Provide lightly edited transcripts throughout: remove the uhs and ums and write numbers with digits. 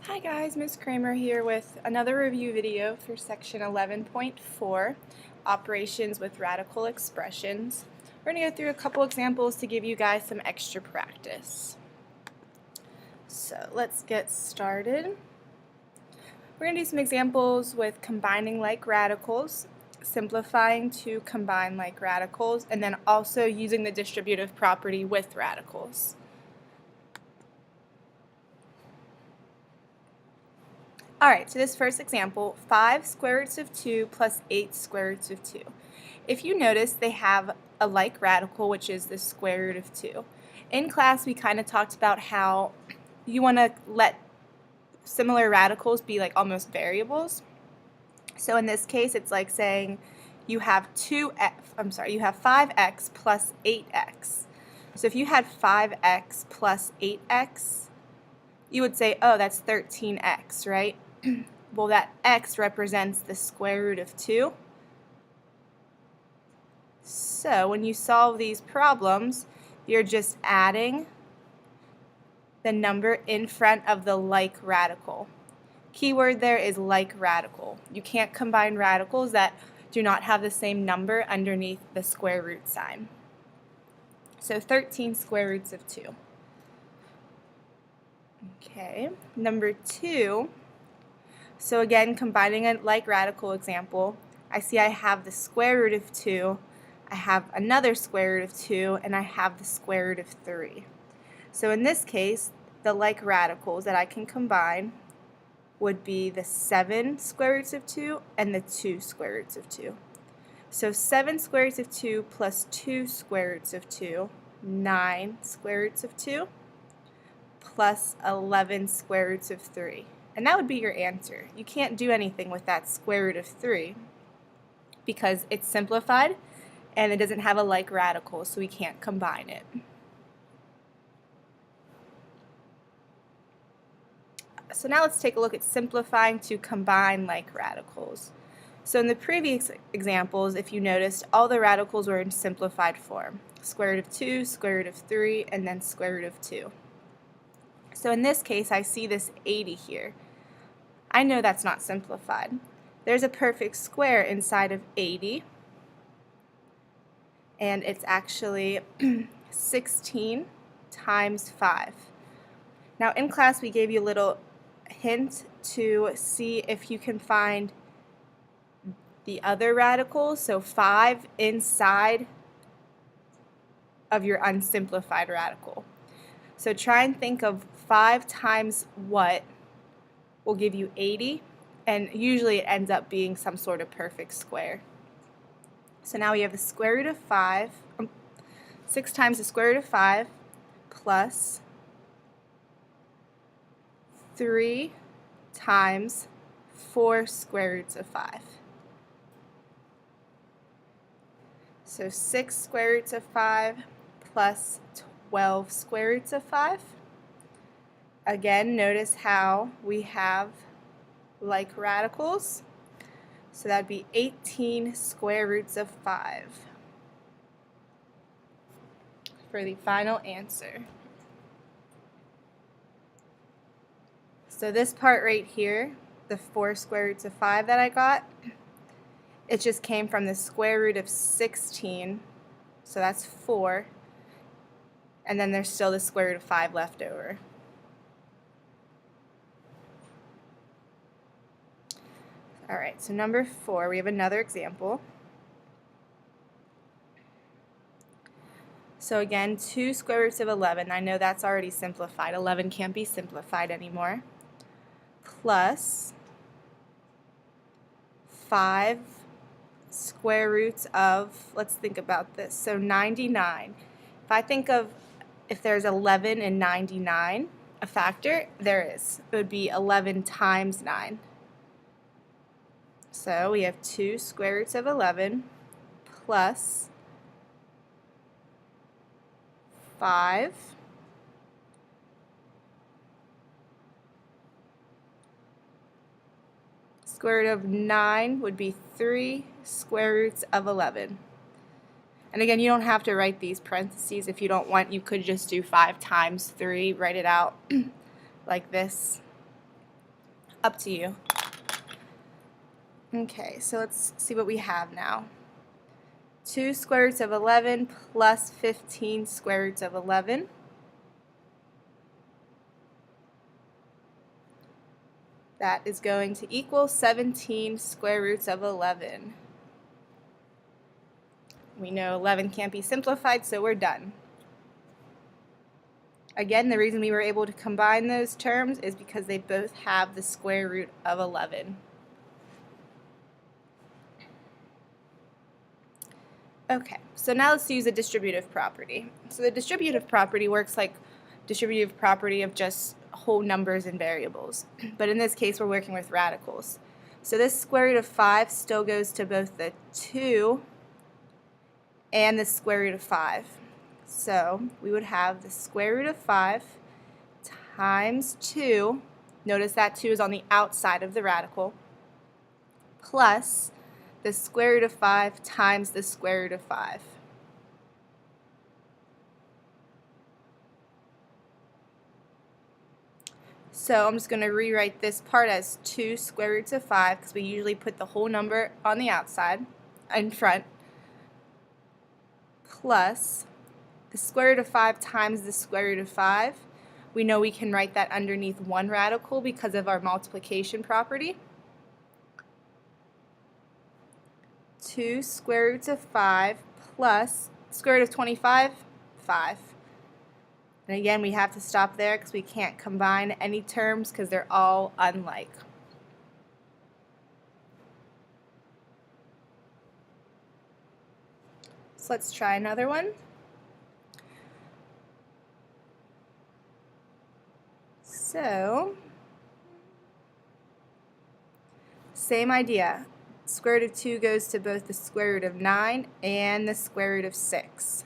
Hi guys, Ms. Kramer here with another review video for section 11.4, Operations with Radical Expressions. We're going to go through a couple examples to give you guys some extra practice. So let's get started. We're going to do some examples with combining like radicals, simplifying to combine like radicals, and then also using the distributive property with radicals. Alright, so this first example, 5 square roots of 2 plus 8 square roots of 2. If you notice, they have a like radical, which is the square root of 2. In class, we kind of talked about how you want to let similar radicals be like almost variables. So in this case, it's like saying you have 5x plus 8x. So if you had 5x plus 8x, you would say, oh, that's 13x, right? Well, that x represents the square root of 2. So when you solve these problems, you're just adding the number in front of the like radical. Keyword there is like radical. You can't combine radicals that do not have the same number underneath the square root sign. So 13 square roots of 2. Okay, number 2. So again, combining a like radical example, I see I have the square root of 2, I have another square root of 2, and I have the square root of 3. So in this case, the like radicals that I can combine would be the 7 square roots of 2 and the 2 square roots of 2. So 7 square roots of 2 plus 2 square roots of 2, 9 square roots of 2, plus 11 square roots of 3. And that would be your answer. You can't do anything with that square root of 3 because it's simplified and it doesn't have a like radical, so we can't combine it. So now let's take a look at simplifying to combine like radicals. So in the previous examples, if you noticed, all the radicals were in simplified form. Square root of 2, square root of 3, and then square root of 2. So in this case, I see this 80 here. I know that's not simplified. There's a perfect square inside of 80, and it's actually 16 times 5. Now in class, we gave you a little hint to see if you can find the other radicals, so 5 inside of your unsimplified radical. So try and think of 5 times what will give you 80, and usually it ends up being some sort of perfect square. So now we have the square root of 5, 6 times the square root of 5 plus 3 times 4 square roots of 5. So 6 square roots of 5 plus 12 square roots of 5. Again, notice how we have like radicals. So that would be 18 square roots of 5 for the final answer. So this part right here, the 4 square roots of 5 that I got, it just came from the square root of 16, so that's 4, and then there's still the square root of 5 left over. Alright, so number 4, we have another example. So again, 2 square roots of 11, I know that's already simplified. 11 can't be simplified anymore. Plus 5 square roots of, let's think about this, so 99. If I think of if there's 11 and 99, a factor, there is. It would be 11 times 9. So we have 2 square roots of 11 plus 5 square root of 9 would be 3 square roots of 11. And again, you don't have to write these parentheses if you don't want. You could just do 5 times 3, write it out like this. Up to you. Okay, so let's see what we have now. 2 square roots of 11 plus 15 square roots of 11. That is going to equal 17 square roots of 11. We know 11 can't be simplified, so we're done. Again, the reason we were able to combine those terms is because they both have the square root of 11. Okay, so now let's use a distributive property. So the distributive property works like distributive property of just whole numbers and variables. But in this case, we're working with radicals. So this square root of 5 still goes to both the 2 and the square root of 5. So we would have the square root of 5 times 2, notice that 2 is on the outside of the radical, plus the square root of 5 times the square root of 5. So I'm just going to rewrite this part as 2 square roots of 5 because we usually put the whole number on the outside, in front, plus the square root of 5 times the square root of 5. We know we can write that underneath one radical because of our multiplication property. 2 square roots of 5 plus square root of 25, 5. And again, we have to stop there because we can't combine any terms because they're all unlike. So let's try another one. So, same idea. Square root of 2 goes to both the square root of 9 and the square root of 6.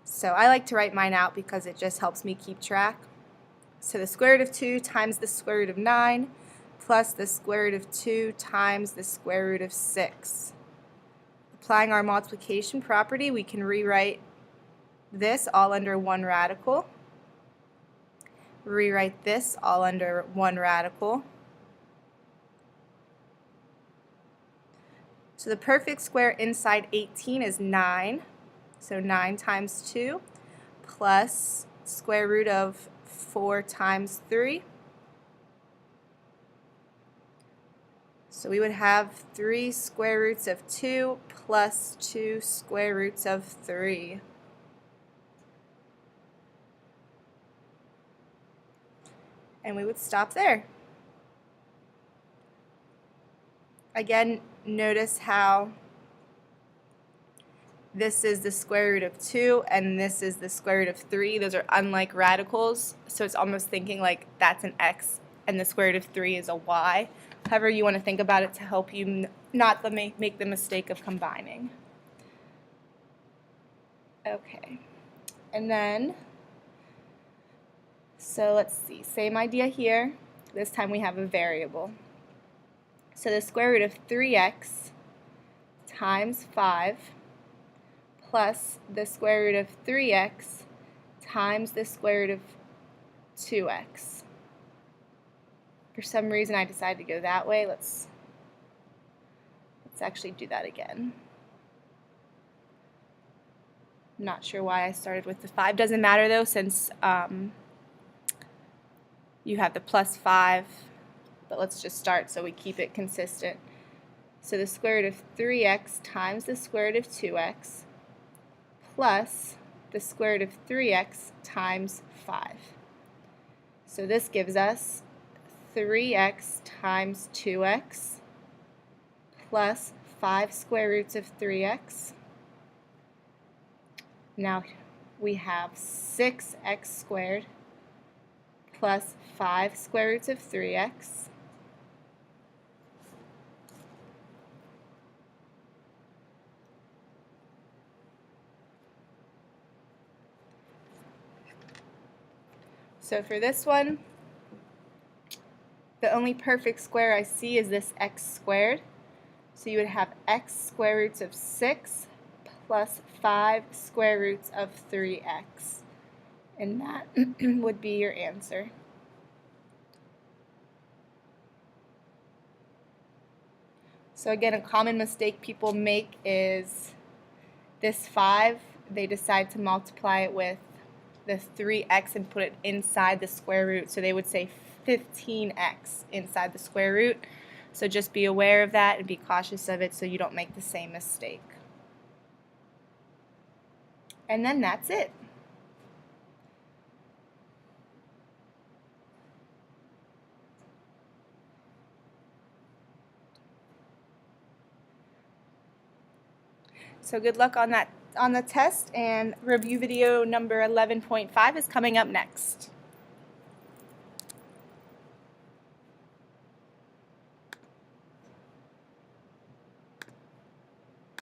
So I like to write mine out because it just helps me keep track. So the square root of 2 times the square root of 9 plus the square root of 2 times the square root of 6. Applying our multiplication property, we can rewrite this all under one radical. Rewrite this all under one radical. So the perfect square inside 18 is 9. So 9 times 2 plus square root of 4 times 3. So we would have 3 square roots of 2 plus 2 square roots of 3. And we would stop there. Again, notice how this is the square root of 2 and this is the square root of 3. Those are unlike radicals, so it's almost thinking like that's an x and the square root of 3 is a y. However you want to think about it to help you not make the mistake of combining. Okay, and then, so let's see, same idea here. This time we have a variable. So the square root of 3x times 5 plus the square root of 3x times the square root of 2x. For some reason I decided to go that way. Let's actually do that again. I'm not sure why I started with the 5. Doesn't matter though, since you have the plus 5, but let's just start so we keep it consistent. So the square root of 3x times the square root of 2x plus the square root of 3x times 5. So this gives us 3x times 2x plus 5 square roots of 3x. Now we have 6x squared plus 5 square roots of 3x So for this one, the only perfect square I see is this x squared. So you would have x square roots of 6 plus 5 square roots of 3x. And that would be your answer. So again, a common mistake people make is this 5, they decide to multiply it with the 3x and put it inside the square root. So they would say 15x inside the square root. So just be aware of that and be cautious of it so you don't make the same mistake. And then that's it. So good luck on the test, and review video number 11.5 is coming up next.